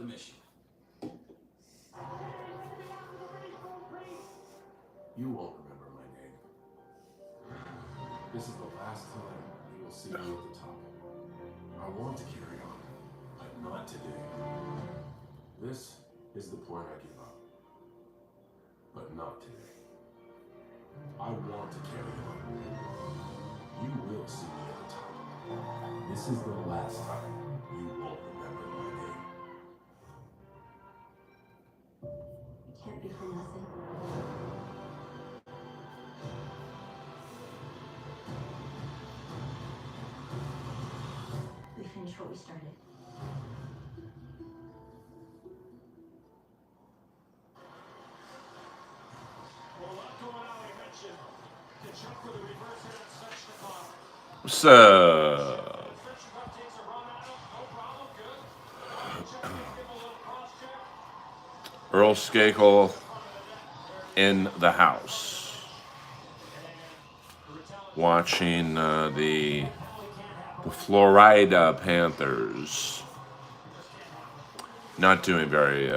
the mission. You won't remember my name. This is the last time you will see me at the top. I want to carry on, but not today. This is the point I give up, but not today. I want to carry on. You will see me at the top. This is the last time you won't remember my name. It can't be for nothing. We finished what we started. What's up? Earl Skakel in the house. Watching the Florida Panthers. Not doing very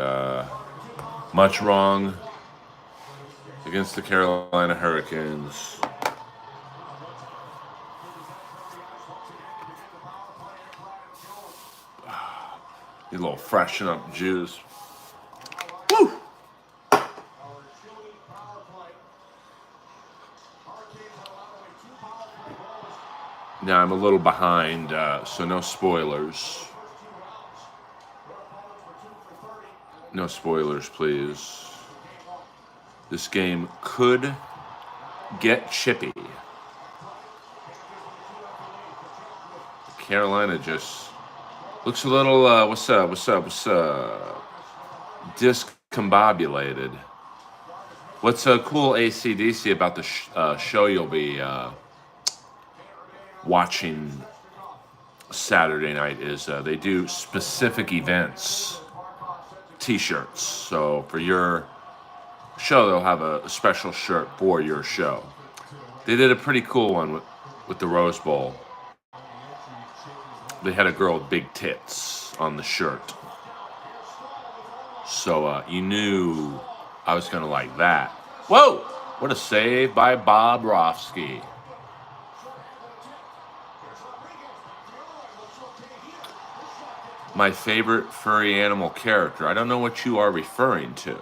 much wrong against the Carolina Hurricanes. Need a little freshen up juice. Woo! Now I'm a little behind, so no spoilers. No spoilers, please. This game could get chippy. Carolina just looks a little, what's up? Discombobulated. What's cool, AC/DC, about the show you'll be watching Saturday night is they do specific events, t-shirts. So for your show, they'll have a special shirt for your show. They did a pretty cool one with the Rose Bowl. They had a girl with big tits on the shirt. So you knew I was going to like that. Whoa! What a save by Bobrovsky. My favorite furry animal character. I don't know what you are referring to.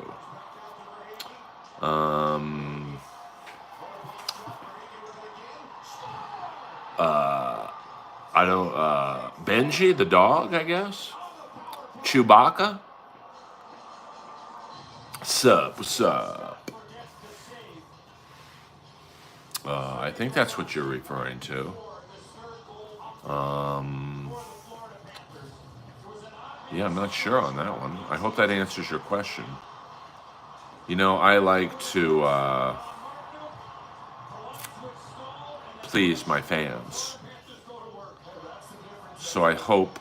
I don't, Benji, the dog, I guess? Chewbacca? What's up? I think that's what you're referring to. Yeah, I'm not sure on that one. I hope that answers your question. You know, I like to please my fans. So I hope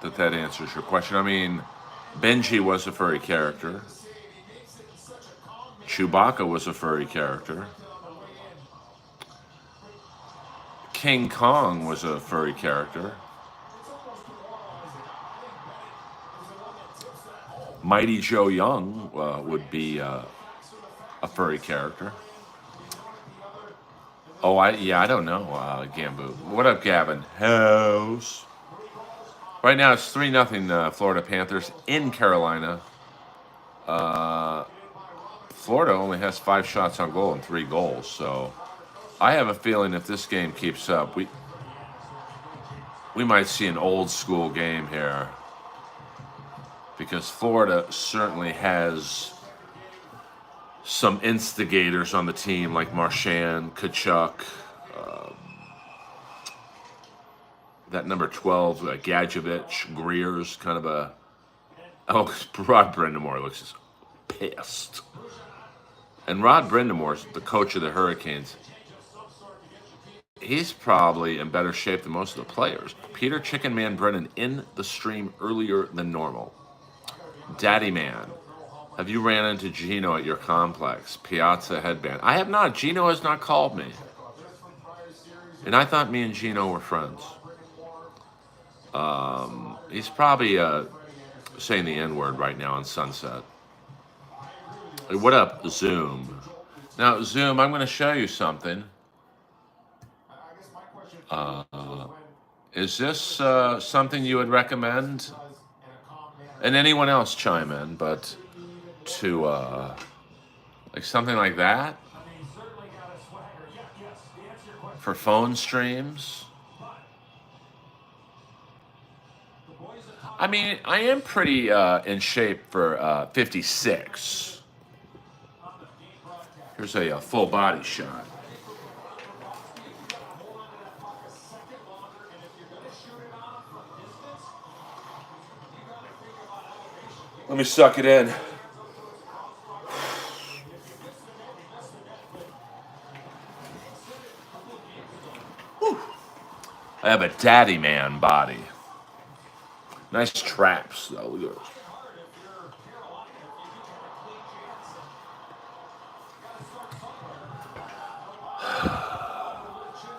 that answers your question. I mean, Benji was a furry character. Chewbacca was a furry character. King Kong was a furry character. Mighty Joe Young would be a furry character. Oh, I don't know, Gambu. What up, Gavin? House. Right now it's 3-0 Florida Panthers in Carolina. Florida only has 5 shots on goal and 3 goals, so I have a feeling if this game keeps up, we might see an old school game here, because Florida certainly has some instigators on the team like Marchand, Kachuk, that number 12, Gadjevich, Greer's kind of a... Oh, Rod Brindamore looks just pissed. And Rod Brindamore's the coach of the Hurricanes. He's probably in better shape than most of the players. Peter Chicken Man Brennan in the stream earlier than normal. Daddy Man, have you ran into Gino at your complex? Piazza Headband. I have not. Gino has not called me. And I thought me and Gino were friends. He's probably saying the N-word right now on Sunset. Hey, what up, Zoom? Now, Zoom, I'm going to show you something. Uh, is this something you would recommend? And anyone else chime in, but to like something like that for phone streams. I mean, I am pretty in shape for 56. Here's a full body shot. Let me suck it in. Whew. I have a daddy man body. Nice traps, though. Look at this.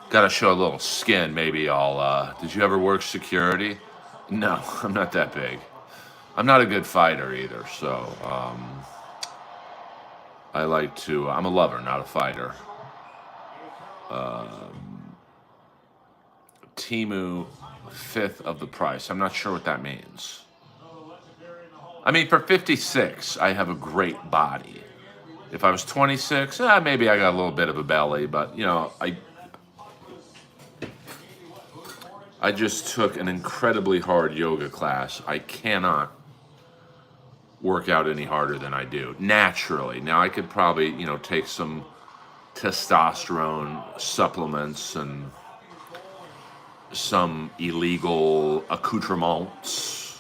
Got to show a little skin. Maybe I'll. Did you ever work security? No, I'm not that big. I'm not a good fighter either, so I like to. I'm a lover, not a fighter. Timu, fifth of the price. I'm not sure what that means. I mean, for 56, I have a great body. If I was 26, maybe I got a little bit of a belly, but you know, I just took an incredibly hard yoga class. I cannot work out any harder than I do naturally. Now I could probably, you know, take some testosterone supplements and some illegal accoutrements,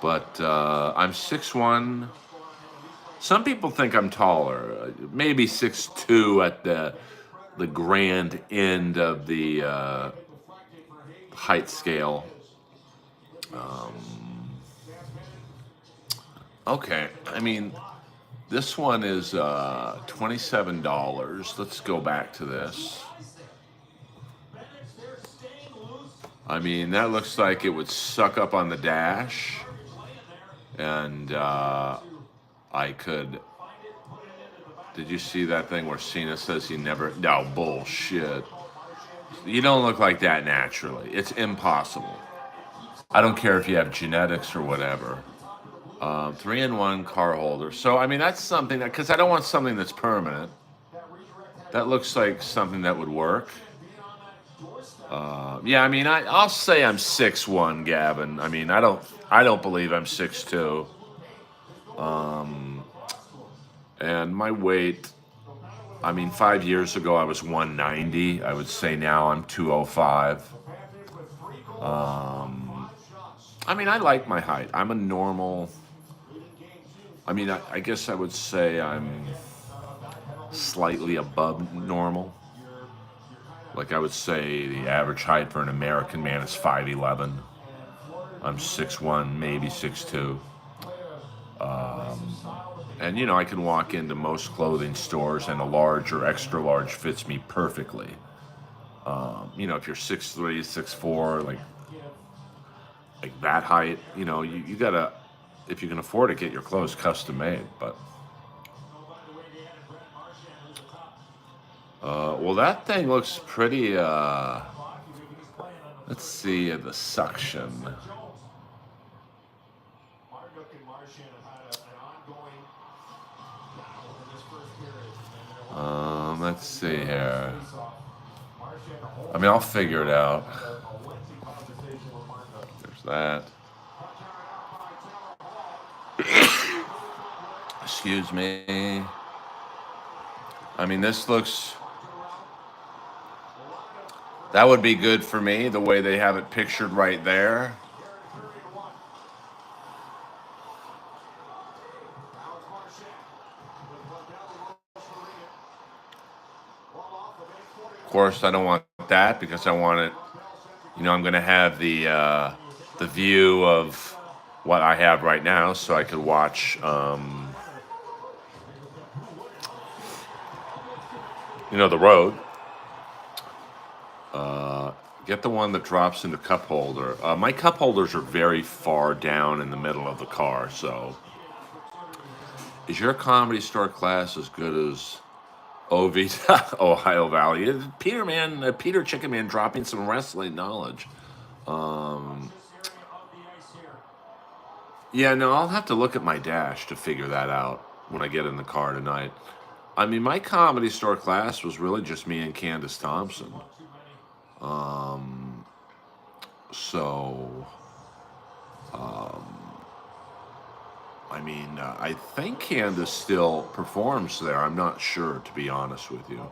but I'm 6'1". Some people think I'm taller, maybe 6'2" at the grand end of the height scale. Okay, I mean, this one is $27. Let's go back to this. I mean, that looks like it would suck up on the dash, and I could. Did you see that thing where Cena says he never? No, bullshit. You don't look like that naturally. It's impossible. I don't care if you have genetics or whatever. 3-in-1 car holder. So, I mean, that's something that, because I don't want something that's permanent. That looks like something that would work. Yeah, I mean, I'll say I'm 6'1", Gavin. I mean, I don't believe I'm 6'2". And my weight, I mean, 5 years ago I was 190. I would say now I'm 205. I mean, I like my height. I'm a normal. I mean, I guess I would say I'm slightly above normal. Like I would say the average height for an American man is 5'11". I'm 6'1", maybe 6'2". And, you know, I can walk into most clothing stores and a large or extra large fits me perfectly. You know, if you're 6'3", 6'4", like that height, you know, you gotta, if you can afford it, get your clothes custom made. But well, that thing looks pretty. Let's see the suction. Let's see here. I mean, I'll figure it out. There's that. Excuse me. I mean, this looks. That would be good for me, the way they have it pictured right there. Of course, I don't want that because I want it. You know, I'm going to have the view of what I have right now, so I could watch. You know, the road. Get the one that drops into cup holder. My cup holders are very far down in the middle of the car, so is your Comedy Store class as good as OV Ohio Valley? Peter Chicken Man dropping some wrestling knowledge. Yeah, no, I'll have to look at my dash to figure that out when I get in the car tonight. I mean, my Comedy Store class was really just me and Candace Thompson. So, I mean, I think Candace still performs there. I'm not sure, to be honest with you.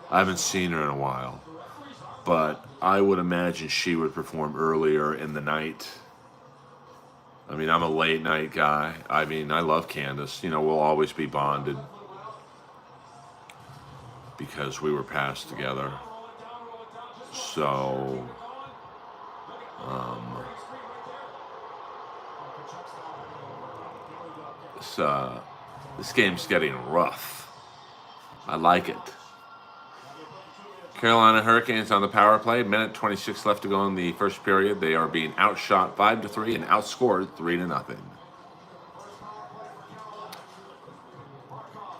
I haven't seen her in a while. But I would imagine she would perform earlier in the night. I mean, I'm a late night guy. I mean, I love Candace. You know, we'll always be bonded because we were passed together. So, this game's getting rough. I like it. Carolina Hurricanes on the power play. Minute 26 left to go in the first period. They are being outshot 5-3 and outscored 3-0.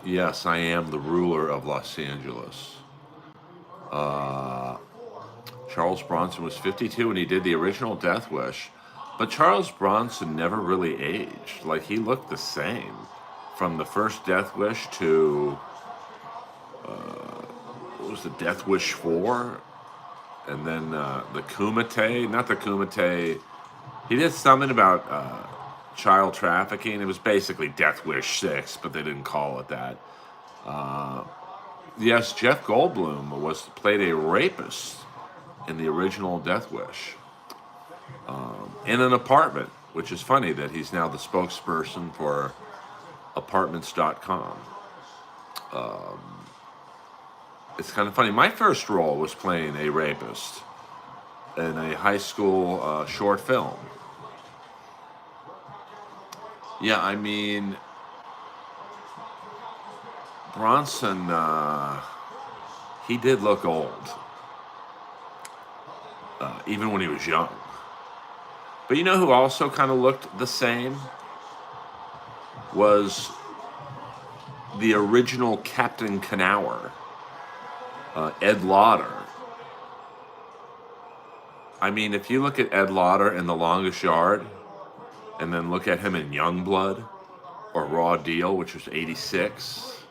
Yes, I am the ruler of Los Angeles. Charles Bronson was 52 when he did the original Death Wish, but Charles Bronson never really aged. Like, he looked the same from the first Death Wish to what was the Death Wish 4, and then the Kumite, not the Kumite. He did something about child trafficking. It was basically Death Wish 6, but they didn't call it that. Yes, Jeff Goldblum played a rapist in the original Death Wish in an apartment, which is funny that he's now the spokesperson for apartments.com. It's kind of funny. My first role was playing a rapist in a high school short film. Yeah, I mean, Bronson, he did look old, even when he was young. But you know who also kind of looked the same? Was the original Captain Knauer, Ed Lauder. I mean, if you look at Ed Lauder in The Longest Yard, and then look at him in Youngblood, or Raw Deal, which was 86,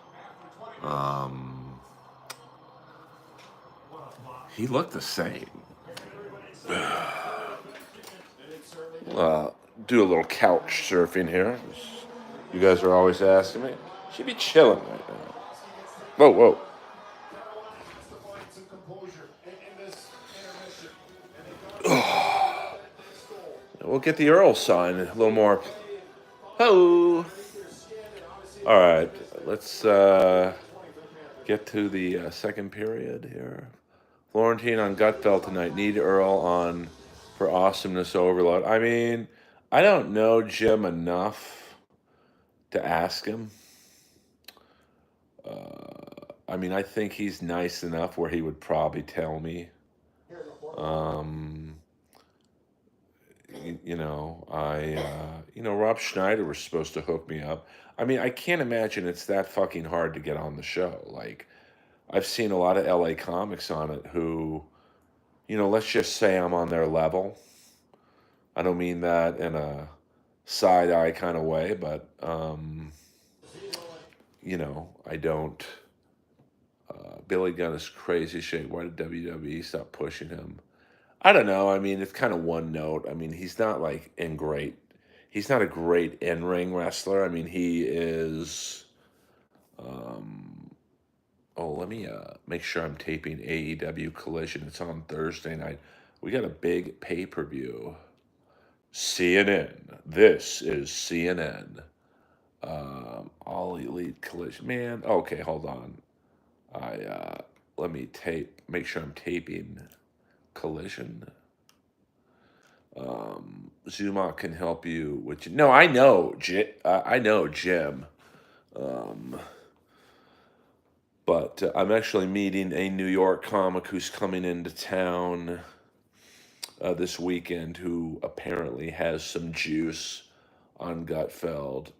he looked the same. Do a little couch surfing here. You guys are always asking me. She'd be chilling right now. Whoa, whoa. We'll get the Earl sign a little more. Ho! All right, let's get to the second period here. Florentine on Gutfeld tonight. Need Earl on for awesomeness overload. I mean, I don't know Jim enough to ask him. I mean, I think he's nice enough where he would probably tell me. Rob Schneider was supposed to hook me up. I mean, I can't imagine it's that fucking hard to get on the show. Like, I've seen a lot of LA comics on it who, let's just say I'm on their level. I don't mean that in a side eye kind of way, but, I don't. Billy Gunn is crazy shape. Why did WWE stop pushing him? I don't know. I mean, it's kind of one note. I mean, he's not like he's not a great in-ring wrestler. I mean, he is, let me make sure I'm taping AEW Collision. It's on Thursday night. We got a big pay-per-view. CNN. This is CNN. All Elite Collision. Man, okay, hold on. Let me make sure I'm taping Collision. Zuma can help you with. No, I know Jim. But I'm actually meeting a New York comic who's coming into town this weekend who apparently has some juice on Gutfeld.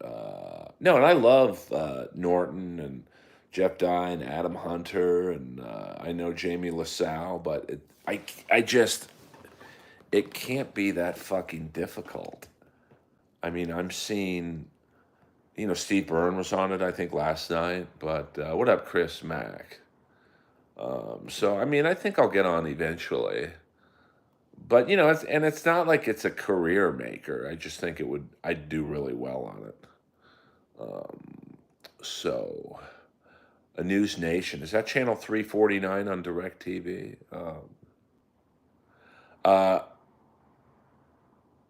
No, and I love Norton and Jeff Dye and Adam Hunter, and I know Jamie LaSalle, but I just, it can't be that fucking difficult. I mean, I'm seeing, Steve Byrne was on it, I think, last night, but what up, Chris Mack? So, I mean, I think I'll get on eventually. But, it's not like it's a career maker. I just think I'd do really well on it. So, A News Nation, is that channel 349 on DirecTV? Uh,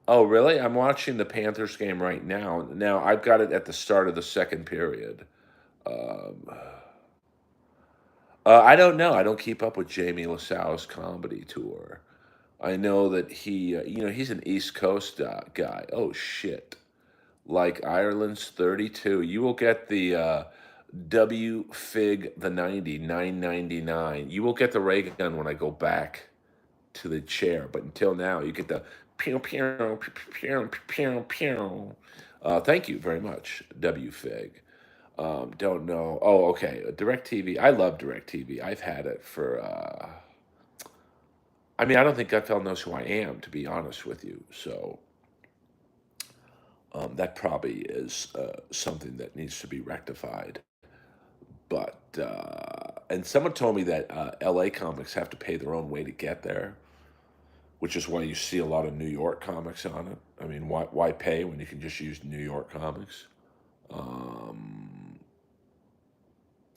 oh, really? I'm watching the Panthers game right now. Now, I've got it at the start of the second period. Um, I don't know. I don't keep up with Jamie LaSalle's comedy tour. I know that he's an East Coast guy. Oh, shit. Like Ireland's 32. You will get the W Fig the 90, 9.99. You will get the ray gun when I go back to the chair. But until now, you get the pew, pew, pew, pew, pew, pew. Thank you very much, W Fig. Don't know. Oh, okay. DirecTV. I love DirecTV. I've had it for. I mean, I don't think Gutfeld knows who I am, to be honest with you. So that probably is something that needs to be rectified. But and someone told me that L.A. comics have to pay their own way to get there, which is why you see a lot of New York comics on it. I mean, why pay when you can just use New York comics? Um,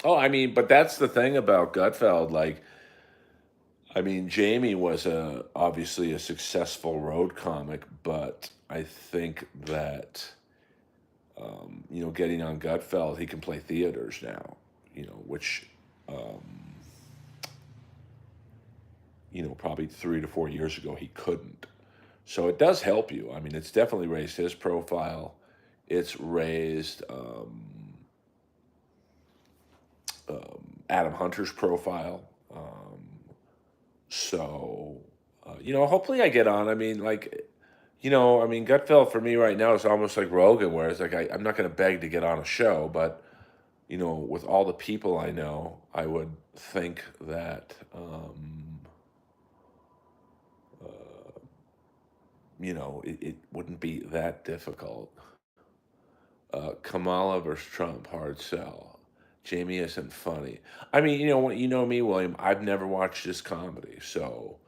oh, I mean, but that's the thing about Gutfeld. Like, I mean, Jamie was obviously a successful road comic, but I think that getting on Gutfeld, he can play theaters now. Which um, probably 3 to 4 years ago he couldn't. So it does help you. I mean, it's definitely raised his profile. It's raised Adam Hunter's profile. So, hopefully I get on. I mean, like, Gutfeld for me right now is almost like Rogan, where it's like I'm not going to beg to get on a show, but, with all the people I know, I would think that, it wouldn't be that difficult. Kamala versus Trump, hard sell. Jamie isn't funny. I mean, you know me, William. I've never watched his comedy, so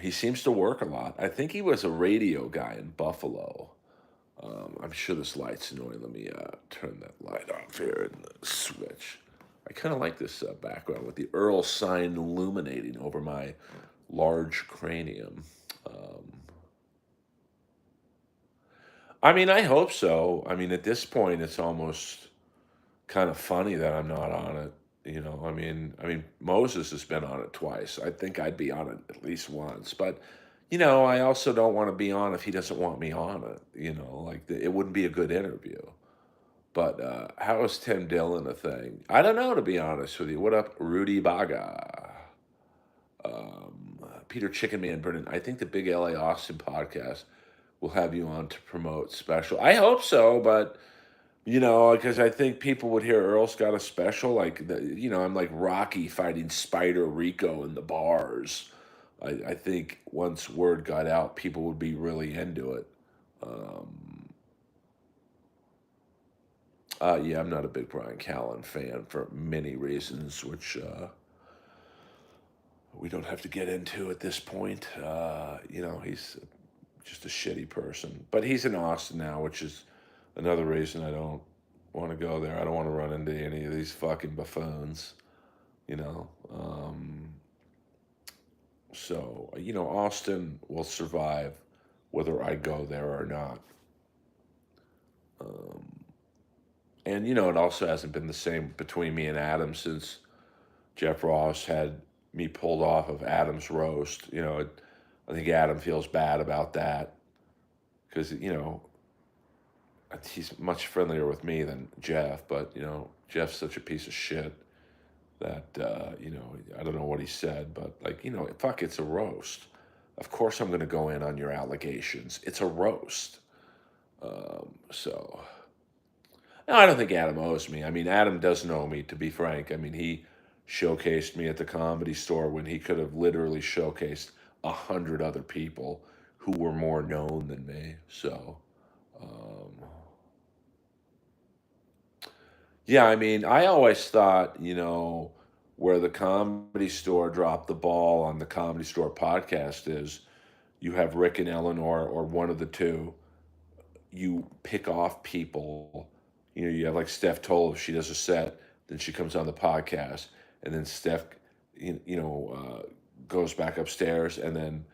he seems to work a lot. I think he was a radio guy in Buffalo. I'm sure this light's annoying. Let me turn that light off here and switch. I kind of like this background with the Earl sign illuminating over my large cranium. Um, I mean, I hope so. I mean, at this point, it's almost kind of funny that I'm not on it. I mean, Moses has been on it twice. I think I'd be on it at least once. But, I also don't want to be on if he doesn't want me on it. Like it wouldn't be a good interview. But how is Tim Dillon a thing? I don't know, to be honest with you. What up, Rudy Baga? Peter Chicken Man Brennan. I think the Big LA Austin podcast will have you on to promote special. I hope so, but because I think people would hear Earl's got a special, like I'm like Rocky fighting Spider Rico in the bars. I think once word got out, people would be really into it. Yeah, I'm not a big Brian Callen fan for many reasons, which we don't have to get into at this point. He's just a shitty person. But he's in Austin now, which is another reason I don't want to go there. I don't want to run into any of these fucking buffoons, you know. So, Austin will survive whether I go there or not. And, it also hasn't been the same between me and Adam since Jeff Ross had me pulled off of Adam's roast. I think Adam feels bad about that because, he's much friendlier with me than Jeff, but, Jeff's such a piece of shit that, I don't know what he said, but, like, fuck, it's a roast. of course I'm going to go in on your allegations. It's a roast. So no, I don't think Adam owes me. I mean, Adam doesn't owe me, to be frank. I mean, he showcased me at the Comedy Store when he could have literally showcased 100 other people who were more known than me. So, um, yeah, I mean, I always thought, where the Comedy Store dropped the ball on the Comedy Store podcast is you have Rick and Eleanor or one of the two. You pick off people. You have like Steph Toll, if she does a set, then she comes on the podcast, and then Steph, goes back upstairs, and then,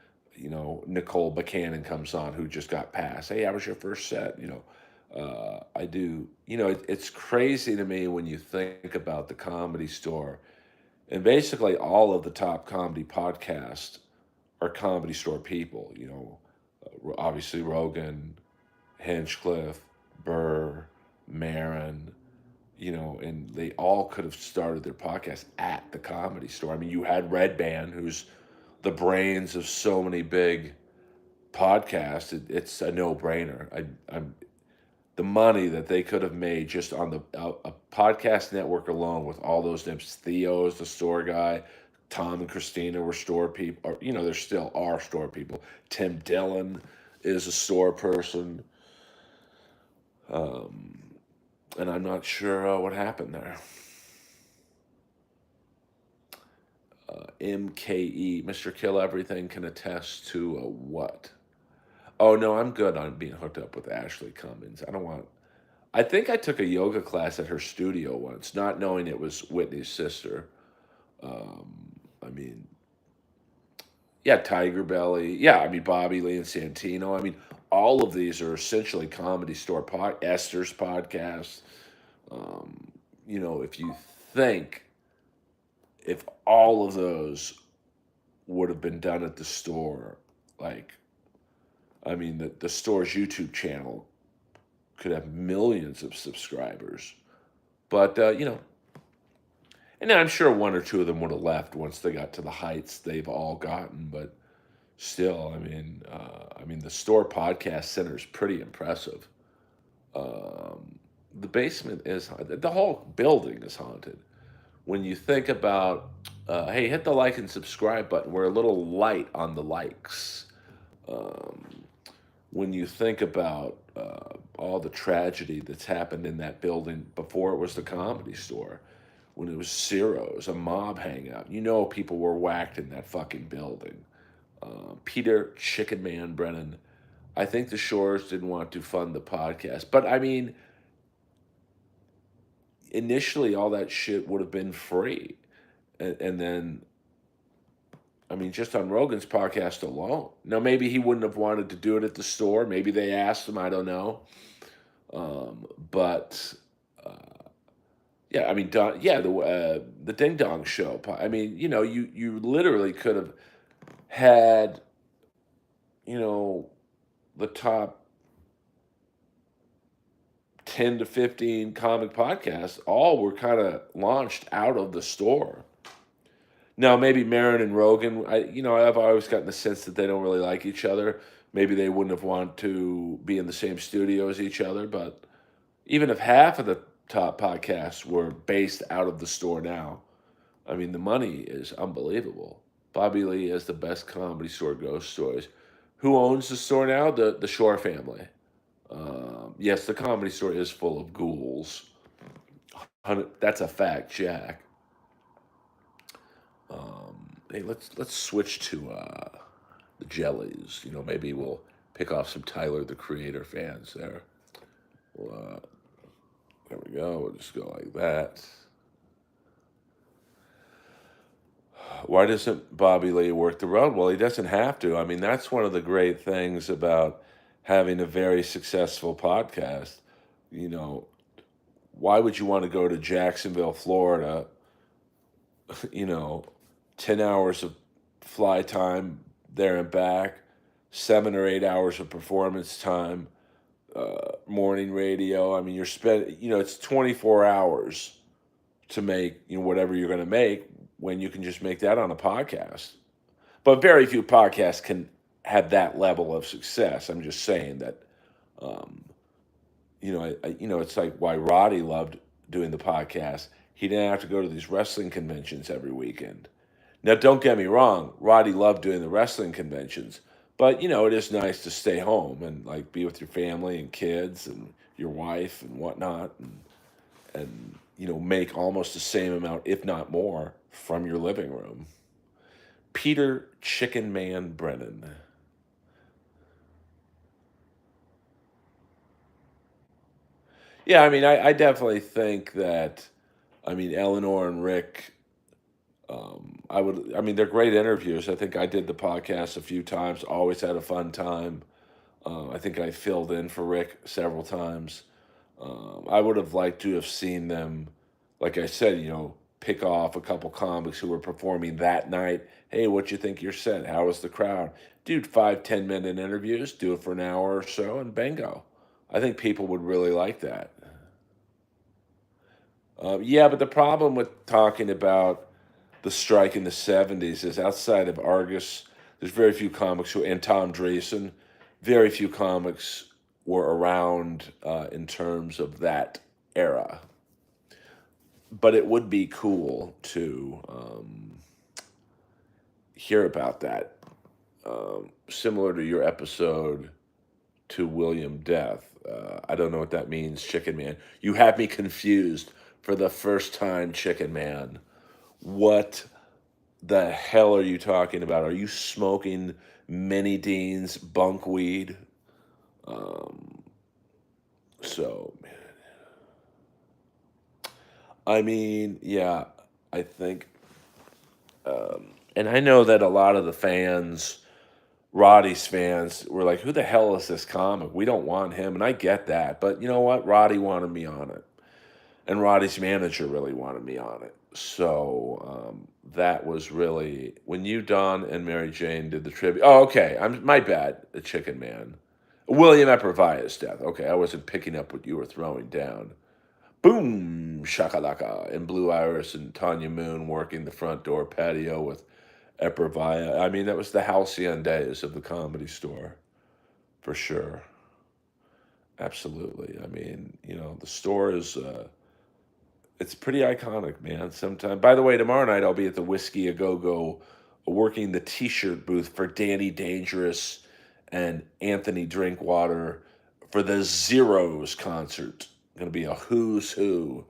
Nicole Buchanan comes on, who just got passed. Hey, how was your first set? I do. It's crazy to me when you think about the Comedy Store, and basically all of the top comedy podcasts are Comedy Store people. Obviously Rogan, Hinchcliffe, Burr, Marin, and they all could have started their podcast at the Comedy Store. I mean, you had Red Band, who's the brains of so many big podcasts. It's a no-brainer. I'm the money that they could have made just on a podcast network alone with all those names. Theo's the store guy. Tom and Christina were store people. Or, there still are store people. Tim Dillon is a store person. And I'm not sure what happened there. MKE, Mr. Kill Everything, can attest to what? Oh, no, I'm good on being hooked up with Ashley Cummins. I think I took a yoga class at her studio once, not knowing it was Whitney's sister. I mean, yeah, Tiger Belly. Yeah, I mean, Bobby Lee and Santino. I mean, all of these are essentially Comedy Store Esther's podcast. If you think if all of those would have been done at the store, the store's YouTube channel could have millions of subscribers. But, and I'm sure one or two of them would have left once they got to the heights they've all gotten. But still, the store podcast center is pretty impressive. The basement is haunted. The whole building is haunted. When you think about, hey, hit the like and subscribe button. We're a little light on the likes. When you think about all the tragedy that's happened in that building before it was the Comedy Store, when it was Ciro's, a mob hangout, people were whacked in that fucking building. Peter Chicken Man Brennan, I think the Shores didn't want to fund the podcast. But, initially all that shit would have been free. And then, just on Rogan's podcast alone. Now, maybe he wouldn't have wanted to do it at the store. Maybe they asked him. I don't know. The Ding Dong Show. You literally could have had, the top 10 to 15 comic podcasts all were kind of launched out of the store. Now, maybe Marin and Rogan, I've always gotten the sense that they don't really like each other. Maybe they wouldn't have wanted to be in the same studio as each other. But even if half of the top podcasts were based out of the store now, the money is unbelievable. Bobby Lee has the best Comedy Store ghost stories. Who owns the store now? The Shore family. Yes, the Comedy Store is full of ghouls. That's a fact, Jack. Hey, let's switch to the jellies. Maybe we'll pick off some Tyler the Creator fans there. There we go. We'll just go like that. Why doesn't Bobby Lee work the road? Well, he doesn't have to. That's one of the great things about having a very successful podcast. Why would you want to go to Jacksonville, Florida, 10 hours of fly time there and back, 7 or 8 hours of performance time, morning radio. You're spending, it's 24 hours to make, whatever you're going to make when you can just make that on a podcast. but very few podcasts can have that level of success. I'm just saying that, um, it's like why Roddy loved doing the podcast. He didn't have to go to these wrestling conventions every weekend. Now, don't get me wrong, Roddy loved doing the wrestling conventions, but it is nice to stay home and like be with your family and kids and your wife and whatnot, and make almost the same amount, if not more, from your living room. Peter Chicken Man Brennan. Yeah, I mean, I definitely think that, I mean, Eleanor and Rick, I mean, they're great interviews. I think I did the podcast a few times, always had a fun time. I think I filled in for Rick several times. I would have liked to have seen them, like I said, pick off a couple comics who were performing that night. Hey, what you think of your set? How was the crowd? Dude, 5, 10 minute interviews, do it for an hour or so, and bingo. I think people would really like that. Yeah, but the problem with talking about the strike in the 70s is outside of Argus, there's very few comics and Tom Dreesen, very few comics were around in terms of that era. But it would be cool to hear about that. Similar to your episode to William Death. I don't know what that means, Chicken Man. You have me confused for the first time, Chicken Man. What the hell are you talking about? Are you smoking Mini Dean's bunk weed? Um, so, I mean, yeah, I think, and I know that a lot of the fans, Roddy's fans, were like, who the hell is this comic? We don't want him. And I get that. But you know what? Roddy wanted me on it. And Roddy's manager really wanted me on it. So that was really when you, Don, and Mary Jane did the tribute. Oh, okay. My bad. The Chicken Man, William Epervia's death. Okay, I wasn't picking up what you were throwing down. Boom, shakalaka, and Blue Iris and Tanya Moon working the front door patio with Epervia. I mean, that was the halcyon days of the Comedy Store, for sure. Absolutely. I mean, the store is. It's pretty iconic, man. Sometime. By the way, tomorrow night I'll be at the Whiskey A Go Go, working the T-shirt booth for Danny Dangerous and Anthony Drinkwater for the Zeros concert. Going to be a who's who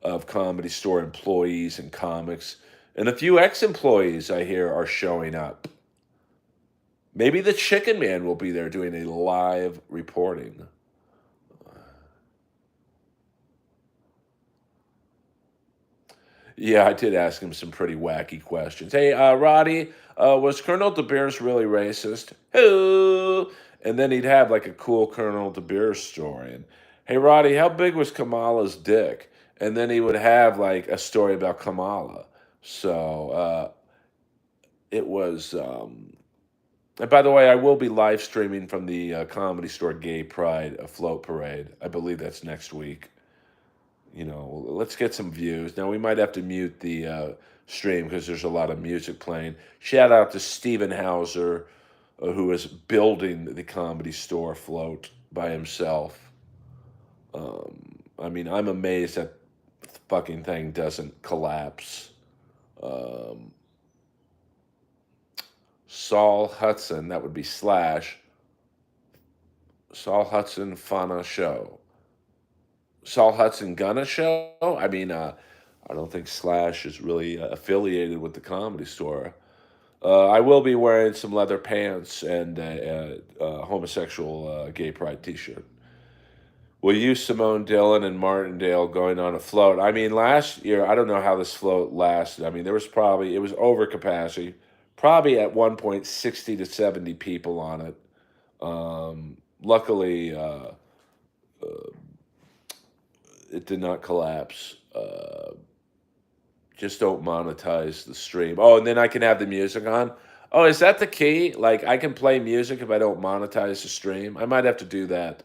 of Comedy Store employees and comics, and a few ex-employees I hear are showing up. Maybe the Chicken Man will be there doing a live reporting. Yeah, I did ask him some pretty wacky questions. Hey, Roddy, was Colonel De Beers really racist? Who? And then he'd have like a cool Colonel De Beers story. And hey, Roddy, how big was Kamala's dick? And then he would have like a story about Kamala. So it was. And by the way, I will be live streaming from the Comedy Store Gay Pride Float Parade. I believe that's next week. Let's get some views. Now, we might have to mute the stream because there's a lot of music playing. Shout out to Steven Hauser, who is building the Comedy Store float by himself. I mean, I'm amazed that the fucking thing doesn't collapse. Saul Hudson, that would be Slash. Saul Hudson Fana Show. Saul Hudson gonna show? I mean, I don't think Slash is really affiliated with the Comedy Store. I will be wearing some leather pants and a homosexual gay pride T-shirt. Will you, Simone Dillon, and Martindale going on a float? I mean, last year, I don't know how this float lasted. I mean, it was over capacity. Probably at one point, 60 to 70 people on it. Luckily, it did not collapse. Just don't monetize the stream. Oh, and then I can have the music on. Oh, is that the key? Like, I can play music if I don't monetize the stream? I might have to do that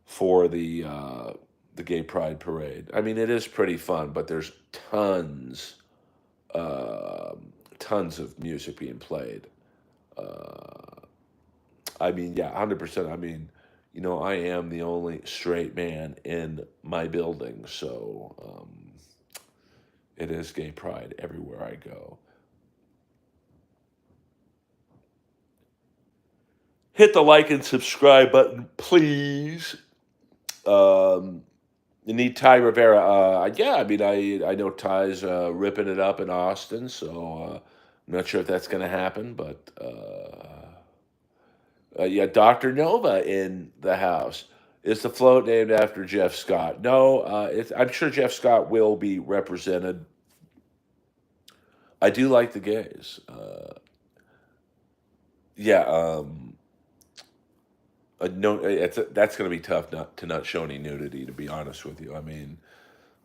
for the Gay Pride Parade. I mean, it is pretty fun, but there's tons of music being played. I mean, yeah, 100%. I mean, I am the only straight man in my building, so it is gay pride everywhere I go. Hit the like and subscribe button, please. Um, you need Ty Rivera. Yeah, I mean, I know Ty's ripping it up in Austin, so I'm not sure if that's going to happen, but yeah, Dr. Nova in the house. Is the float named after Jeff Scott? No, I'm sure Jeff Scott will be represented. I do like the gays. Yeah, no, that's going to be tough not to not show any nudity. To be honest with you, I mean,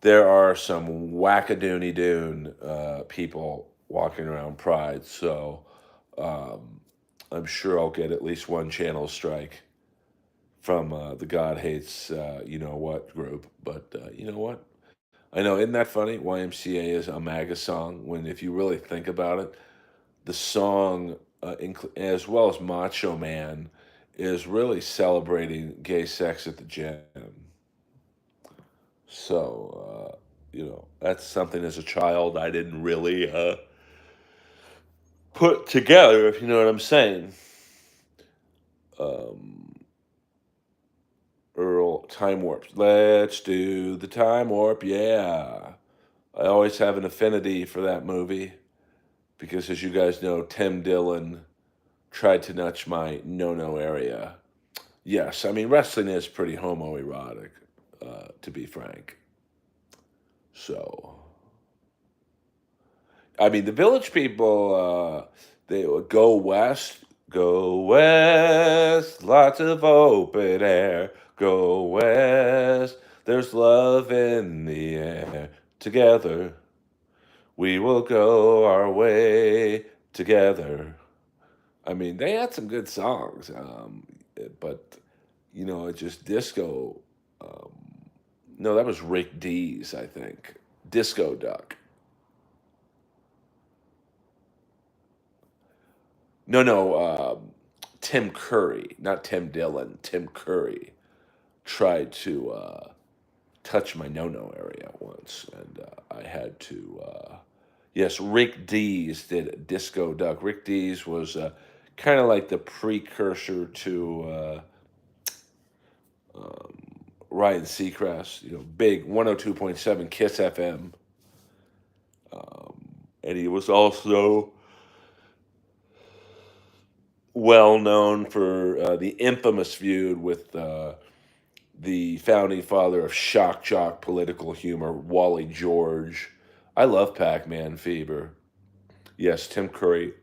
there are some wackadoony dune people walking around Pride, so I'm sure I'll get at least one channel strike from the God Hates You Know What group. But you know what? I know, isn't that funny? YMCA is a MAGA song when, if you really think about it, the song, as well as Macho Man, is really celebrating gay sex at the gym. So, that's something as a child I didn't really put together, if you know what I'm saying. Um, Earl, Time Warp. Let's do the Time Warp, yeah. I always have an affinity for that movie because, as you guys know, Tim Dillon tried to nudge my no-no area. Yes, I mean, wrestling is pretty homoerotic, to be frank. So, I mean, the Village People, they would go west, lots of open air, go west, there's love in the air, together, we will go our way, together. I mean, they had some good songs, but, it just disco, um, no, that was Rick Dees, I think, Disco Duck. No, no, Tim Curry, not Tim Dillon. Tim Curry tried to touch my no-no area once, and I had to. Yes, Rick Dees did Disco Duck. Rick Dees was kind of like the precursor to Ryan Seacrest. Big 102.7 Kiss FM, and he was also well known for the infamous feud with the founding father of shock jock political humor, Wally George. I love Pac-Man Fever. Yes, Tim Curry.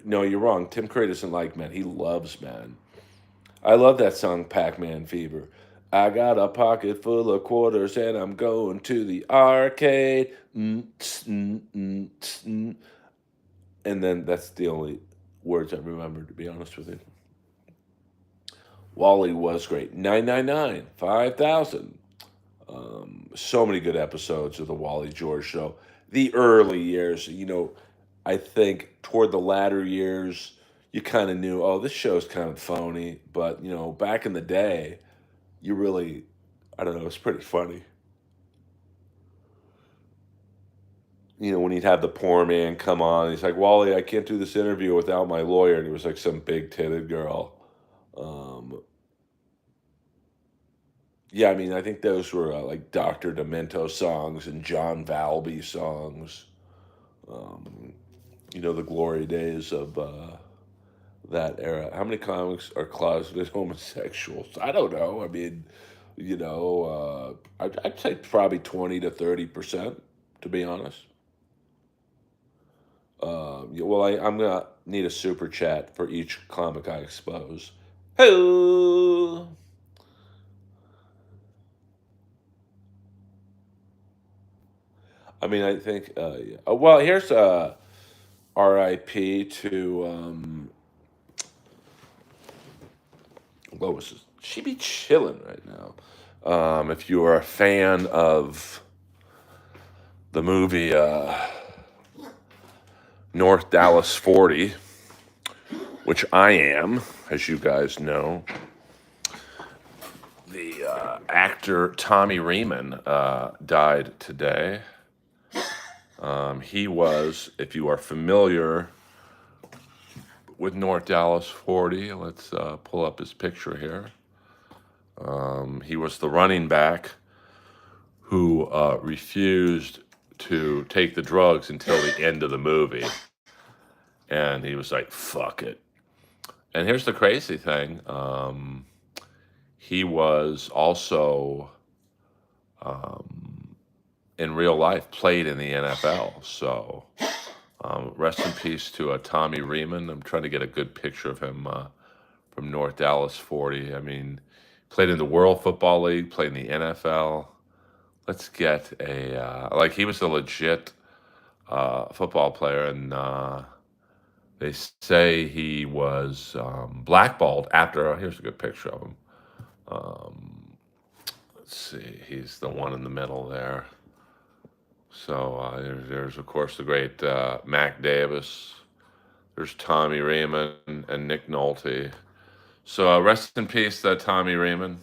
No, you're wrong. Tim Curry doesn't like men. He loves men. I love that song, Pac-Man Fever. I got a pocket full of quarters and I'm going to the arcade. And then that's the only words I remember, to be honest with you. Wally was great. 999, 5,000. So many good episodes of the Wally George Show. The early years, I think toward the latter years, you kind of knew, oh, this show's kind of phony. But, back in the day, you really, I don't know, it's pretty funny. When he'd have the poor man come on, he's like, Wally, I can't do this interview without my lawyer. And he was like some big titted girl. Yeah, I mean, I think those were like Dr. Demento songs and John Valby songs. The glory days of that era. How many comics are closeted homosexuals? I don't know. I mean, I'd say probably 20 to 30%, to be honest. Yeah, well, I'm going to need a super chat for each comic I expose. Hey! I mean, I think, yeah. Well, here's RIP to, what was this? She be chilling right now. If you are a fan of the movie North Dallas 40, which I am, as you guys know. The actor Tommy Riemann died today. He was, if you are familiar with North Dallas 40, let's pull up his picture here. He was the running back who refused to take the drugs until the end of the movie. And he was like, fuck it. And here's the crazy thing. He was also, in real life, played in the NFL. So rest in peace to Tommy Riemann. I'm trying to get a good picture of him from North Dallas 40. I mean, played in the World Football League, played in the NFL. Let's get like he was a legit football player, and they say he was blackballed after. Here's a good picture of him. Let's see, he's the one in the middle there. So there's of course the great Mac Davis. There's Tommy Riemann and Nick Nolte. So rest in peace, Tommy Riemann.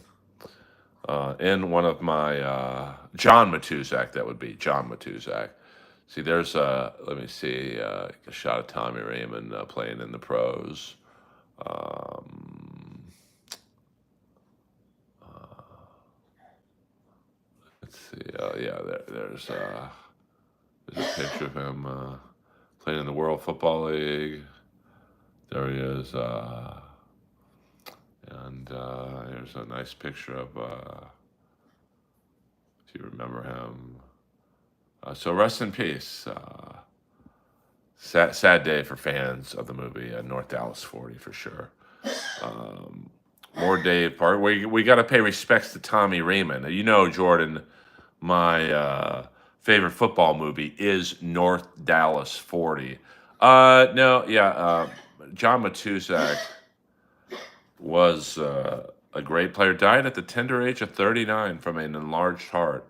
In one of my John Matuzak, that would be John Matuzak. See, there's let me see a shot of Tommy Riemann playing in the pros. Let's see, yeah, there's a picture of him playing in the World Football League. There he is, and there's a nice picture of, if you remember him. So rest in peace. Sad day for fans of the movie North Dallas 40 for sure. More Dave part. We got to pay respects to Tommy Riemann. You know, Jordan, my favorite football movie is North Dallas 40. No, yeah, John Matuzak was a great player. Died at the tender age of 39 from an enlarged heart.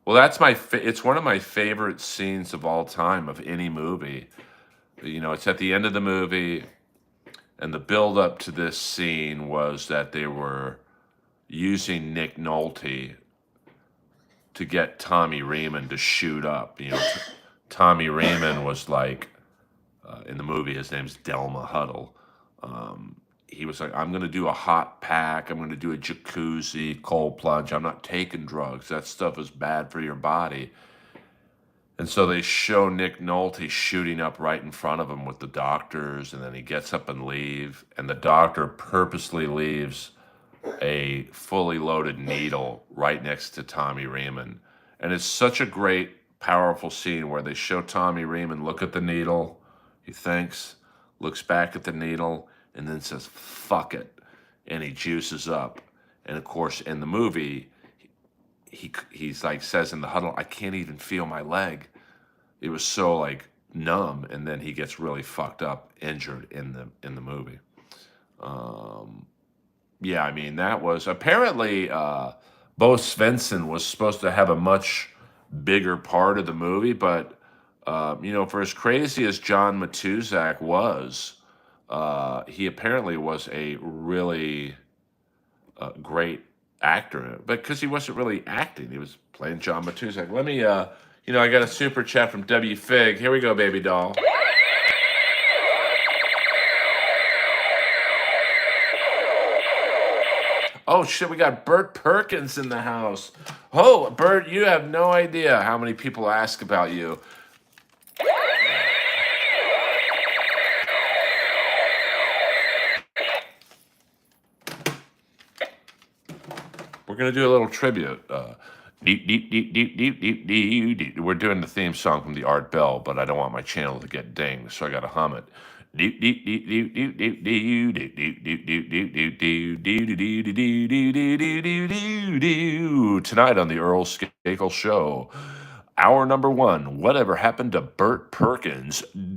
Well, that's it's one of my favorite scenes of all time of any movie. You know, it's at the end of the movie, and the build up to this scene was that they were using Nick Nolte to get Tommy Riemann to shoot up. You know, Tommy Riemann was like, in the movie, his name's Delma Huddle. He was like, I'm going to do a hot pack. I'm going to do a jacuzzi, cold plunge. I'm not taking drugs. That stuff is bad for your body. And so they show Nick Nolte shooting up right in front of him with the doctors, and then he gets up and leaves, and the doctor purposely leaves a fully loaded needle right next to Tommy Riemann. And it's such a great, powerful scene where they show Tommy Riemann look at the needle. He thinks, looks back at the needle, and then says, fuck it. And he juices up. And of course, in the movie, he's like, says in the huddle, I can't even feel my leg. It was so like numb. And then he gets really fucked up, injured in the movie. Yeah, I mean, that was apparently Bo Svensson was supposed to have a much bigger part of the movie, but you know, for as crazy as John Matuzak was, he apparently was a really great actor, but because he wasn't really acting, he was playing John Matuzak. Let me, you know, I got a super chat from W Fig. Here we go, baby doll. Oh shit, we got Bert Perkins in the house. Oh, Bert, you have no idea how many people ask about you. We're gonna do a little tribute. Deep, deep, deep, deep, deep, deep, deep, deep. We're doing the theme song from the Art Bell, but I don't want my channel to get dinged, so I gotta hum it. Deep, deep, deep, deep, deep, deep, deep, deep, deep, deep, deep, deep, deep, deep, deep. Tonight on the Earl Skakel Show, hour number 1. Whatever happened to Bert Perkins? And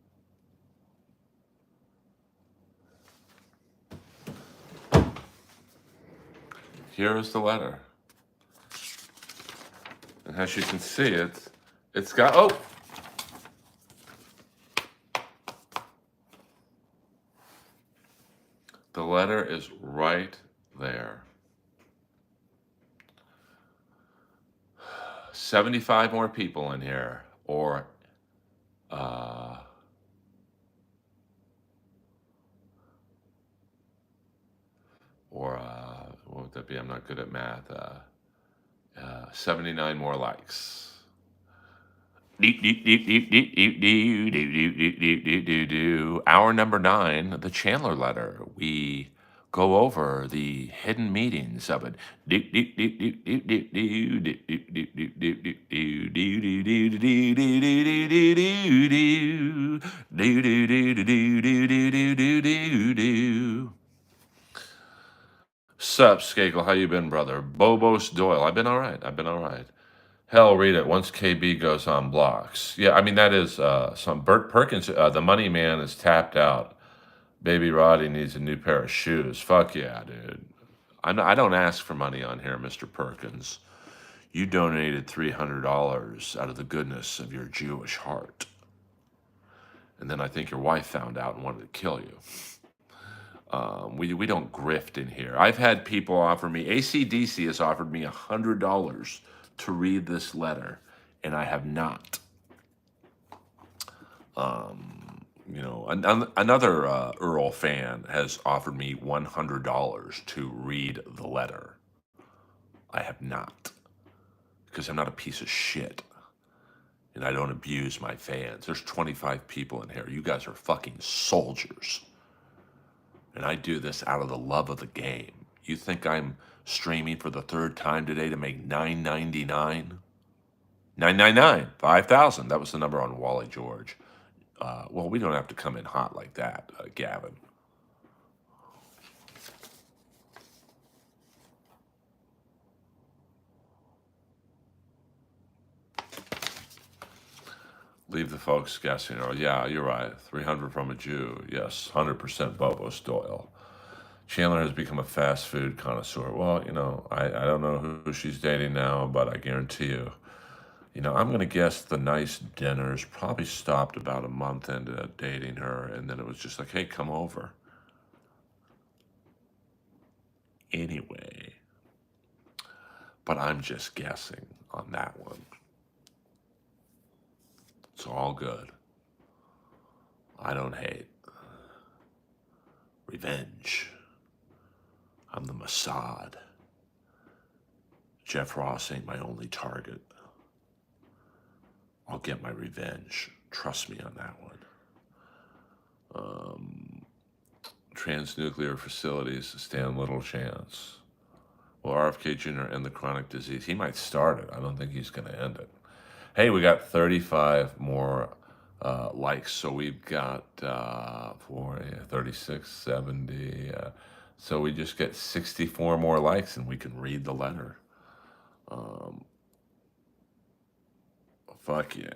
Here is the letter. And as you can see, it's got, oh! The letter is right there. 75 more people in here, or what would that be? I'm not good at math. 79 more likes. Hour number 9, the Chandler letter. We go over the hidden meetings of it. Sup, Skakel? How you been, brother? Bobos Doyle. I've been all right. Hell, read it. Once KB goes on blocks. Yeah, I mean, that is some. Bert Perkins, the money man, is tapped out. Baby Roddy needs a new pair of shoes. Fuck yeah, dude. I don't ask for money on here, Mr. Perkins. You donated $300 out of the goodness of your Jewish heart. And then I think your wife found out and wanted to kill you. We don't grift in here. I've had people offer me, AC/DC has offered me $100 to read this letter, and I have not. Another Earl fan has offered me $100 to read the letter. I have not, because I'm not a piece of shit, and I don't abuse my fans. There's 25 people in here. You guys are fucking soldiers. And I do this out of the love of the game. You think I'm streaming for the 3rd time today to make $9.99? $9.99, 5,000. That was the number on Wally George. Well, we don't have to come in hot like that, Gavin. Leave the folks guessing. Oh, yeah, you're right. 300 from a Jew. Yes, 100% Bobos Doyle. Chandler has become a fast food connoisseur. Well, I don't know who she's dating now, but I guarantee you, I'm going to guess the nice dinners probably stopped about a month into dating her, and then it was just like, hey, come over. Anyway, but I'm just guessing on that one. It's all good. I don't hate. Revenge. I'm the Mossad. Jeff Ross ain't my only target. I'll get my revenge. Trust me on that one. Transnuclear facilities stand little chance. Will RFK Jr. end the chronic disease? He might start it. I don't think he's going to end it. Hey, we got 35 more likes. So we've got 36, 70. So we just get 64 more likes and we can read the letter. Fuck yeah.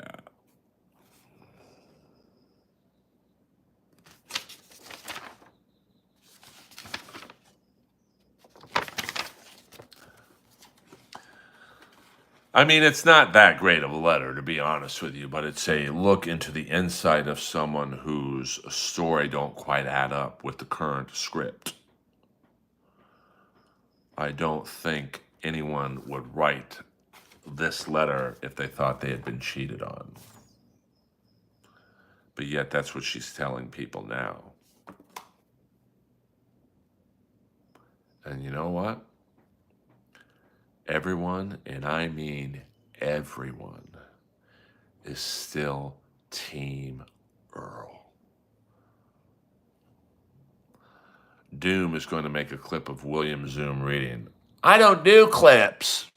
I mean, it's not that great of a letter, to be honest with you, but it's a look into the insight of someone whose story don't quite add up with the current script. I don't think anyone would write this letter if they thought they had been cheated on. But yet that's what she's telling people now. And you know what? Everyone, and I mean everyone, is still Team Earl. Doom is going to make a clip of William Zoom reading. I don't do clips.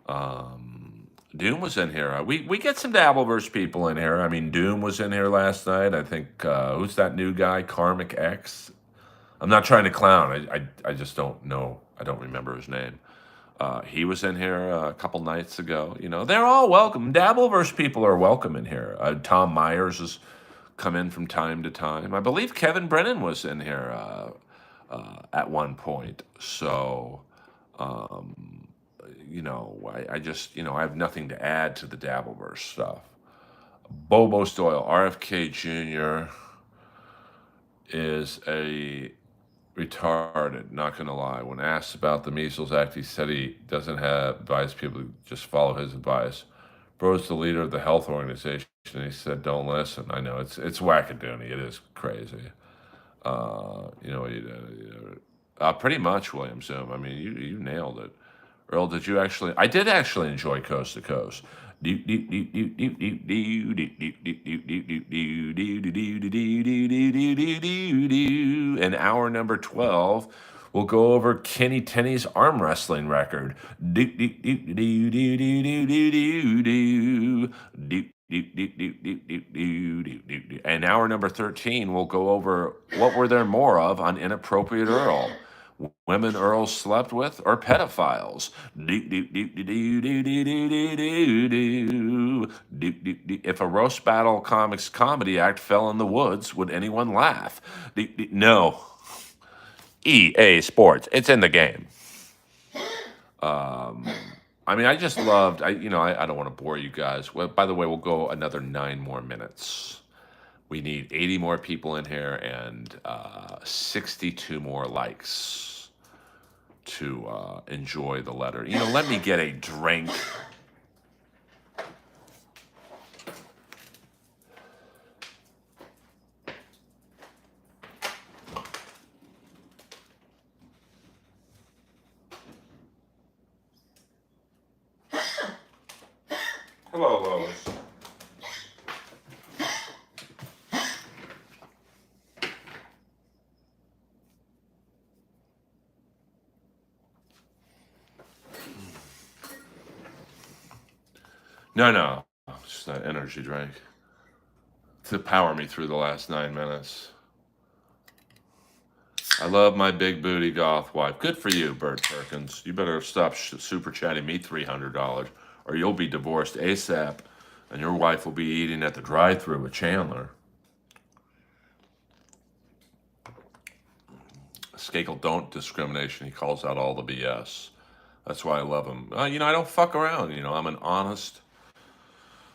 Doom was in here. We get some Dabbleverse people in here. I mean, Doom was in here last night. I think, who's that new guy? Karmic X? I'm not trying to clown. I just don't know. I don't remember his name. He was in here a couple nights ago. They're all welcome. Dabbleverse people are welcome in here. Tom Myers has come in from time to time. I believe Kevin Brennan was in here at one point. So Um, I just, I have nothing to add to the Dabbleverse stuff. Bobo Doyle, RFK Jr. is a retarded, not gonna lie. When asked about the Measles Act, he said he doesn't have advise people to just follow his advice. Bro's the leader of the health organization, and he said, "Don't listen." I know it's wackadoony. It is crazy. Pretty much, William Zoom. I mean, you nailed it. Earl, did you actually? I did actually enjoy Coast to Coast. And hour number 12, we'll go over Kenny Tenney's arm wrestling record. And hour number 13, we'll go over what were there more of on Inappropriate Earl. Women Earls slept with or pedophiles. If a roast battle comics comedy act fell in the woods, would anyone laugh? No. EA Sports. It's in the game. I mean, I just loved. I don't want to bore you guys. Well, by the way, we'll go another 9 more minutes. We need 80 more people in here and 62 more likes to enjoy the letter. Let me get a drink. Hello, Lois. No, it's just that energy drink to power me through the last 9 minutes. I love my big booty goth wife. Good for you, Bert Perkins. You better stop super chatting me $300, or you'll be divorced ASAP, and your wife will be eating at the drive-thru with Chandler. Skakel don't discrimination. He calls out all the BS. That's why I love him. I don't fuck around.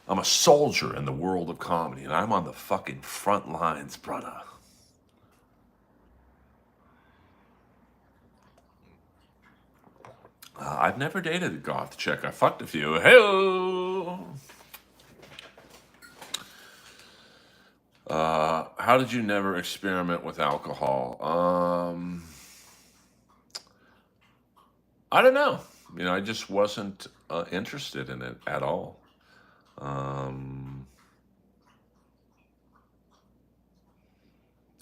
I'm a soldier in the world of comedy, and I'm on the fucking front lines, brother. I've never dated a goth chick. I fucked a few. Hey-o! How did you never experiment with alcohol? I don't know. I just wasn't interested in it at all.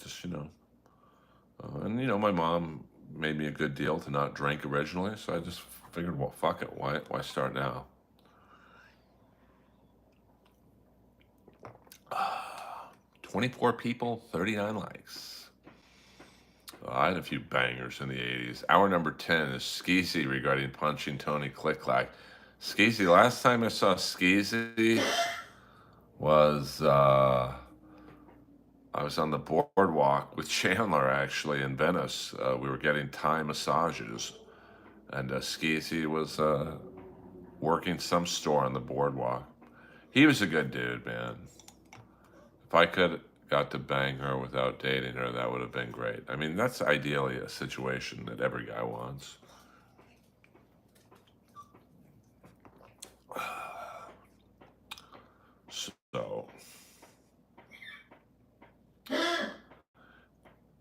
Just, and my mom made me a good deal to not drink originally, so I just figured, well, fuck it. Why start now? 24 people, 39 likes. I had a few bangers in the 80s. Hour number 10 is Skeezy regarding punching Tony Click-Clack. Skeezy, last time I saw Skeezy was I was on the boardwalk with Chandler, actually, in Venice. We were getting Thai massages, and Skeezy was working some store on the boardwalk. He was a good dude, man. If I could got to bang her without dating her, that would have been great. I mean, that's ideally a situation that every guy wants. So,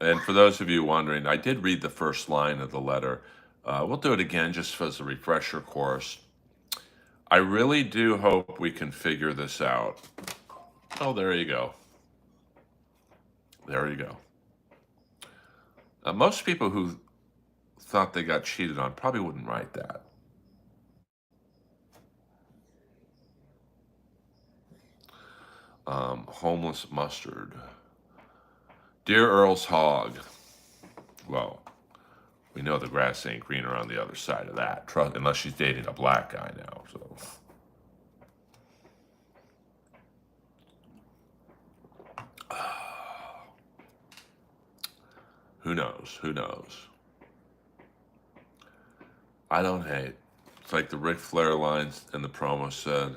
and for those of you wondering, I did read the first line of the letter. We'll do it again just as a refresher course. I really do hope we can figure this out. Oh, there you go. There you go. Most people who thought they got cheated on probably wouldn't write that. Homeless mustard. Dear Earl's hog. Well, we know the grass ain't greener on the other side of that, unless she's dating a black guy now. So, who knows? Who knows? I don't hate. It's like the Ric Flair lines in the promo said,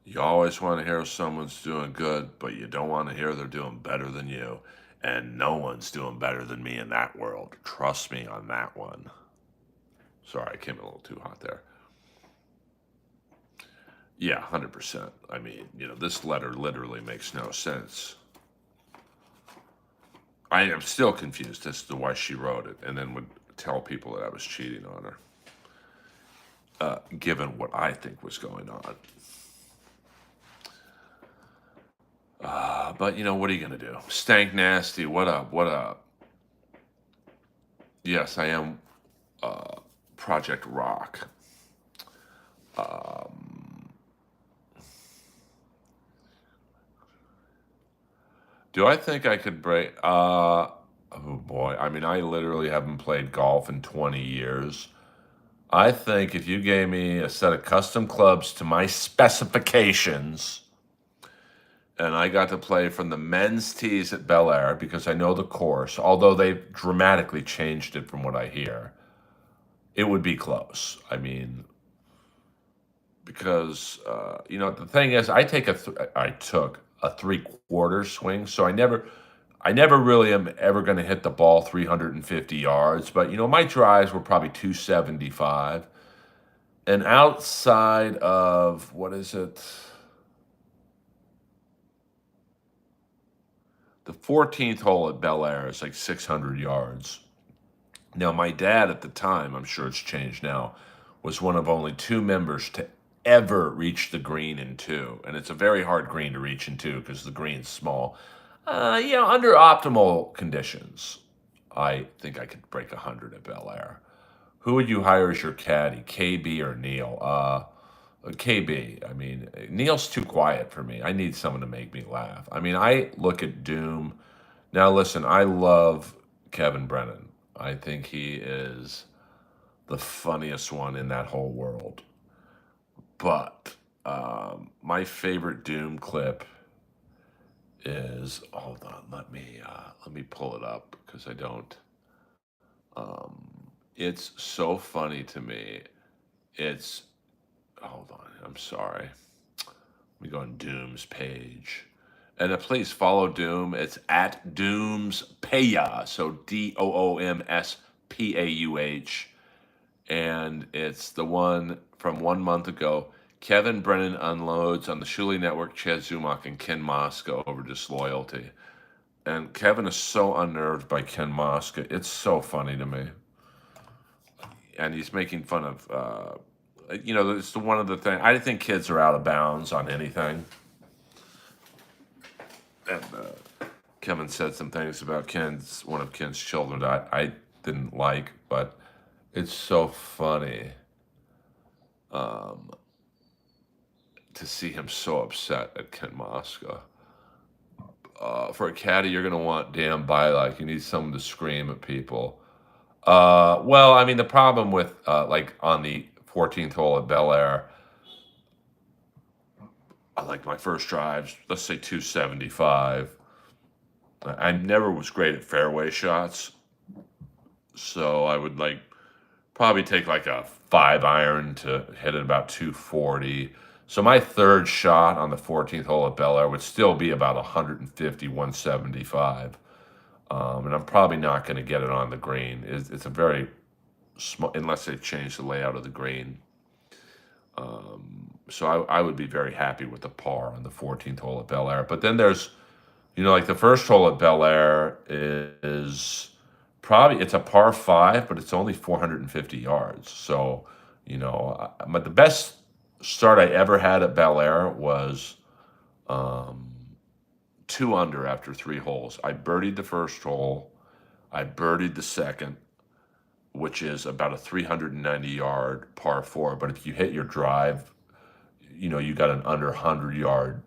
you always want to hear someone's doing good, but you don't want to hear they're doing better than you. And no one's doing better than me in that world. Trust me on that one. Sorry, I came in a little too hot there. Yeah, 100%. I mean, this letter literally makes no sense. I am still confused as to why she wrote it and then would tell people that I was cheating on her, given what I think was going on. But, what are you going to do? Stank Nasty, what up? What up? Yes, I am Project Rock. Do I think I could break? Oh boy. I mean, I literally haven't played golf in 20 years. I think if you gave me a set of custom clubs to my specifications and I got to play from the men's tees at Bel Air because I know the course, although they've dramatically changed it from what I hear, it would be close. I mean, because, the thing is, I took a 3/4 swing, so I never really am ever going to hit the ball 350 yards, but my drives were probably 275. And outside of, what is it? The 14th hole at Bel Air is like 600 yards. Now, my dad at the time, I'm sure it's changed now, was one of only 2 members to ever reach the green in 2. And it's a very hard green to reach in 2 because the green's small. Under optimal conditions, I think I could break 100 at Bel Air. Who would you hire as your caddy, KB or Neil? KB. I mean, Neil's too quiet for me. I need someone to make me laugh. I mean, I look at Doom. Now, listen, I love Kevin Brennan. I think he is the funniest one in that whole world. But my favorite Doom clip is, hold on, let me pull it up because I don't. It's so funny to me. Hold on, I'm sorry. Let me go on Doom's page. And please follow Doom. It's at Doom's Paya, so DOOMSPAUH. And it's the one from 1 month ago. Kevin Brennan unloads on the Shuli Network, Chad Zumach, and Ken Mosca over disloyalty. And Kevin is so unnerved by Ken Mosca. It's so funny to me. And he's making fun of, it's one of the things. I think kids are out of bounds on anything. And Kevin said some things about one of Ken's children that I didn't like, but it's so funny to see him so upset at Ken Mosca. For a caddy, you're going to want Dan Bilek. You need someone to scream at people. Well, I mean, the problem with, on the 14th hole at Bel Air, my first drives, let's say 275. I never was great at fairway shots. So I would probably take a 5-iron to hit it about 240. So my third shot on the 14th hole at Bel Air would still be about 150, 175. And I'm probably not going to get it on the green. It's a very small, unless they change the layout of the green. So I would be very happy with the par on the 14th hole at Bel Air. But then there's, the first hole at Bel Air is probably, it's a par 5, but it's only 450 yards. So, but the best start I ever had at Bel Air was 2 under after 3 holes. I birdied the first hole. I birdied the second, which is about a 390-yard par 4. But if you hit your drive, you got an under 100-yard.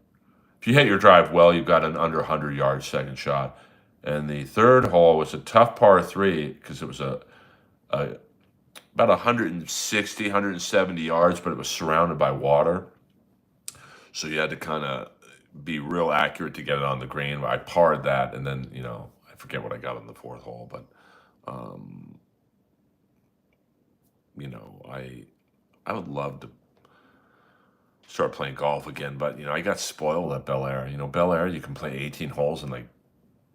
If you hit your drive well, you've got an under 100-yard second shot. And the third hole was a tough par 3 because it was about 160, 170 yards, but it was surrounded by water. So you had to kind of be real accurate to get it on the green. I parred that, and then, I forget what I got on the 4th hole, but I would love to start playing golf again, but I got spoiled at Bel Air. Bel Air, you can play 18 holes in like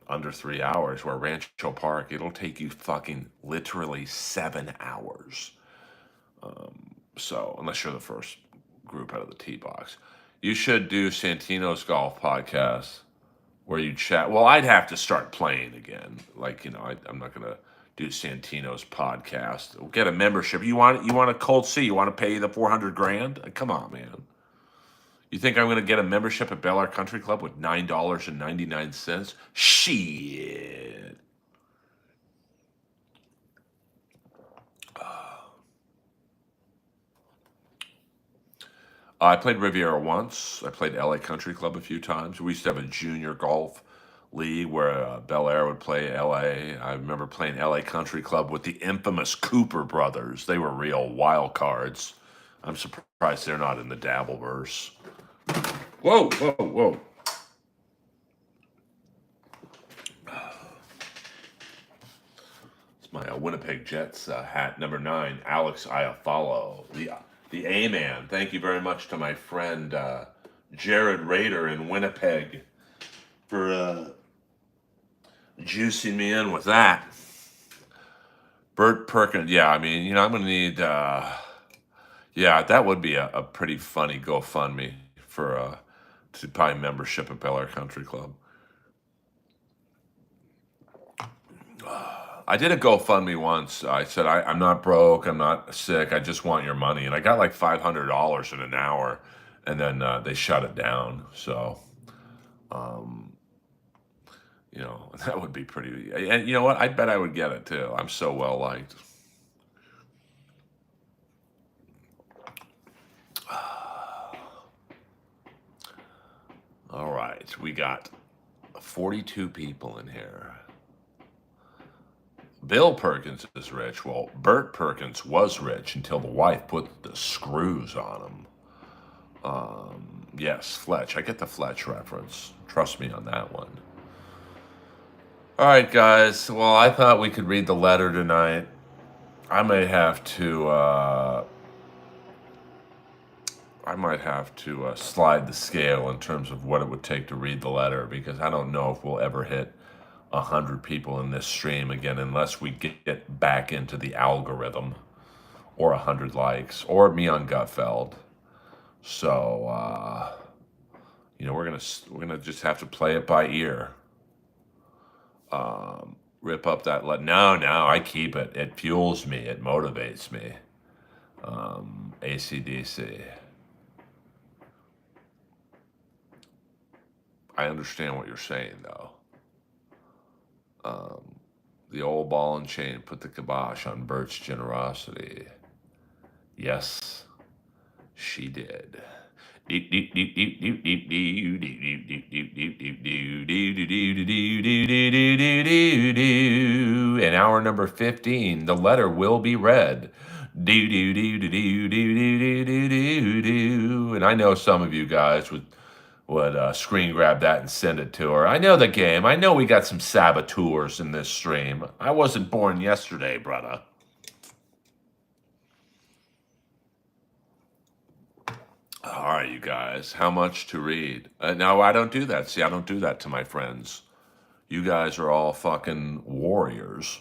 under 3 hours, where Rancho Park, it'll take you fucking literally 7 hours. So, unless you're the first group out of the tee box, you should do Santino's golf podcast where you chat. Well, I'd have to start playing again. Like, I'm not going to do Santino's podcast. Get a membership. You want a cold C? You want to pay the 400 grand? Come on, man. You think I'm going to get a membership at Bel Air Country Club with $9.99? Shit. I played Riviera once. I played LA Country Club a few times. We used to have a junior golf league where Bel Air would play LA. I remember playing LA Country Club with the infamous Cooper brothers. They were real wild cards. I'm surprised they're not in the Dabbleverse. Whoa, whoa, whoa. It's my Winnipeg Jets hat, number 9, Alex Iafallo, the A-man. Thank you very much to my friend Jared Rader in Winnipeg for juicing me in with that. Bert Perkins, yeah, I mean, I'm going to need, yeah, that would be a pretty funny GoFundMe for to buy membership at Bel Air Country Club. I did a GoFundMe once. I said, I'm not broke, I'm not sick, I just want your money. And I got like $500 in an hour, and then they shut it down. So, that would be pretty. And you know what? I bet I would get it too. I'm so well liked. All right, we got 42 people in here. Bill Perkins is rich. Well, Bert Perkins was rich until the wife put the screws on him. Yes, Fletch. I get the Fletch reference. Trust me on that one. All right, guys. Well, I thought we could read the letter tonight. I might have to slide the scale in terms of what it would take to read the letter, because I don't know if we'll ever hit 100 people in this stream again unless we get back into the algorithm, or 100 likes, or me on Gutfeld. So we're gonna just have to play it by ear. Rip up that no, I keep it. It fuels me. It motivates me. AC/DC. I understand what you're saying, though. The old ball and chain put the kibosh on Bert's generosity. Yes, she did. In hour number 15, the letter will be read. And I know some of you guys would screen grab that and send it to her. I know the game. I know we got some saboteurs in this stream. I wasn't born yesterday, brother. All right, you guys. How much to read? No, I don't do that. See, I don't do that to my friends. You guys are all fucking warriors,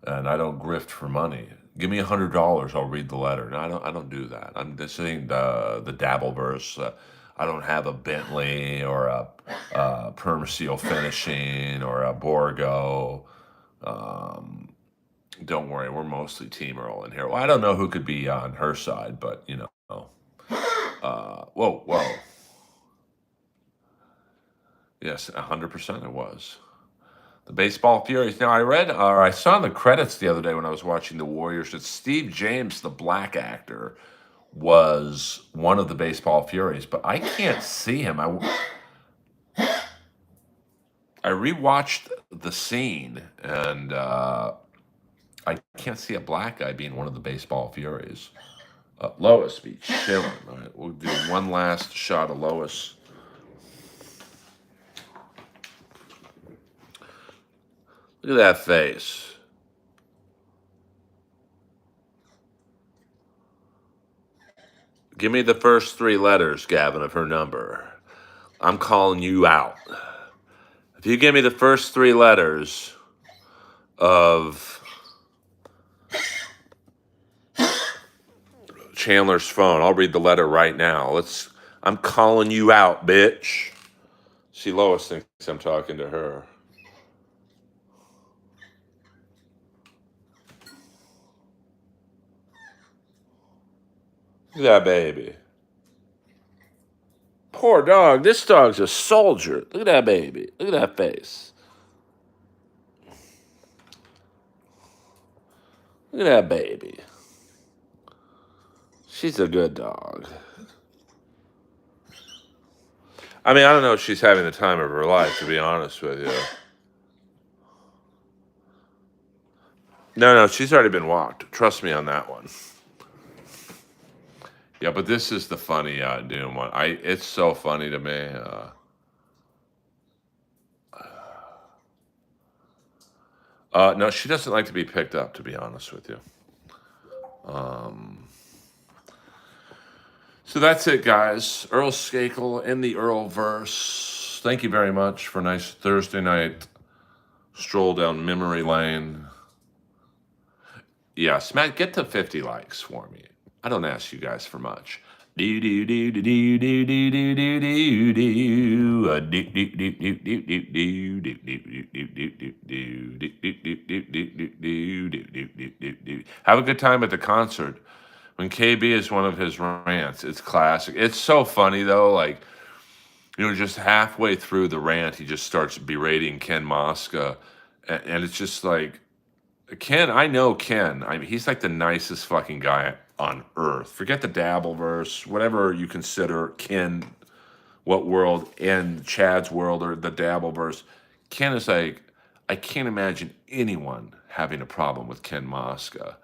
and I don't grift for money. Give me $100, I'll read the letter. No, I don't do that. I'm just saying the Dabbleverse. I don't have a Bentley or a Perm Seal Finishing or a Borgo. Don't worry, we're mostly Team Earl in here. Well, I don't know who could be on her side, but whoa. Yes, 100% it was. The Baseball Furies. Now, I saw in the credits the other day when I was watching the Warriors that Steve James, the black actor, was one of the Baseball Furies, but I can't see him. I rewatched the scene, and I can't see a black guy being one of the Baseball Furies. Lois be chilling. All right, we'll do one last shot of Lois. Look at that face. Give me the first 3 letters, Gavin, of her number. I'm calling you out. If you give me the first 3 letters of Chandler's phone, I'll read the letter right now. I'm calling you out, bitch. See, Lois thinks I'm talking to her. Look at that baby. Poor dog. This dog's a soldier. Look at that baby. Look at that face. Look at that baby. She's a good dog. I mean, I don't know if she's having the time of her life, to be honest with you. No, she's already been walked. Trust me on that one. Yeah, but this is the funny Doom one. It's so funny to me. No, she doesn't like to be picked up, to be honest with you. So that's it, guys. Earl Skakel in the Earlverse. Thank you very much for a nice Thursday night stroll down memory lane. Yes, Matt, get to 50 likes for me. I don't ask you guys for much. Have a good time at the concert. When KB is one of his rants, it's classic. It's so funny though, like, you know, just halfway through the rant, he just starts berating Ken Mosca, and it's just like, Ken, I know Ken. I mean, he's like the nicest fucking guy on earth. Forget the Dabbleverse, whatever you consider Ken, what world, in Chad's world or the Dabbleverse. Ken is like, I can't imagine anyone having a problem with Ken Mosca.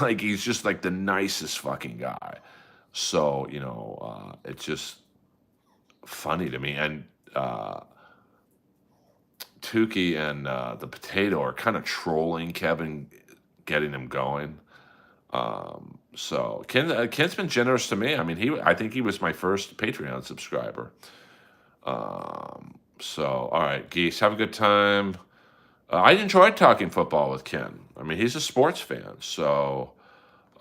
Like, he's just like the nicest fucking guy. So, you know, it's just funny to me. And Tukey and the Potato are kind of trolling Kevin, getting him going. So Ken's been generous to me. I mean, I think he was my first Patreon subscriber. So all right, Geese, have a good time. I enjoyed talking football with Ken. I mean, he's a sports fan. So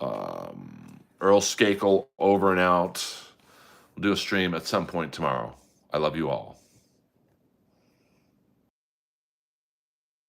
Earl Skakel over and out. We'll do a stream at some point tomorrow. I love you all.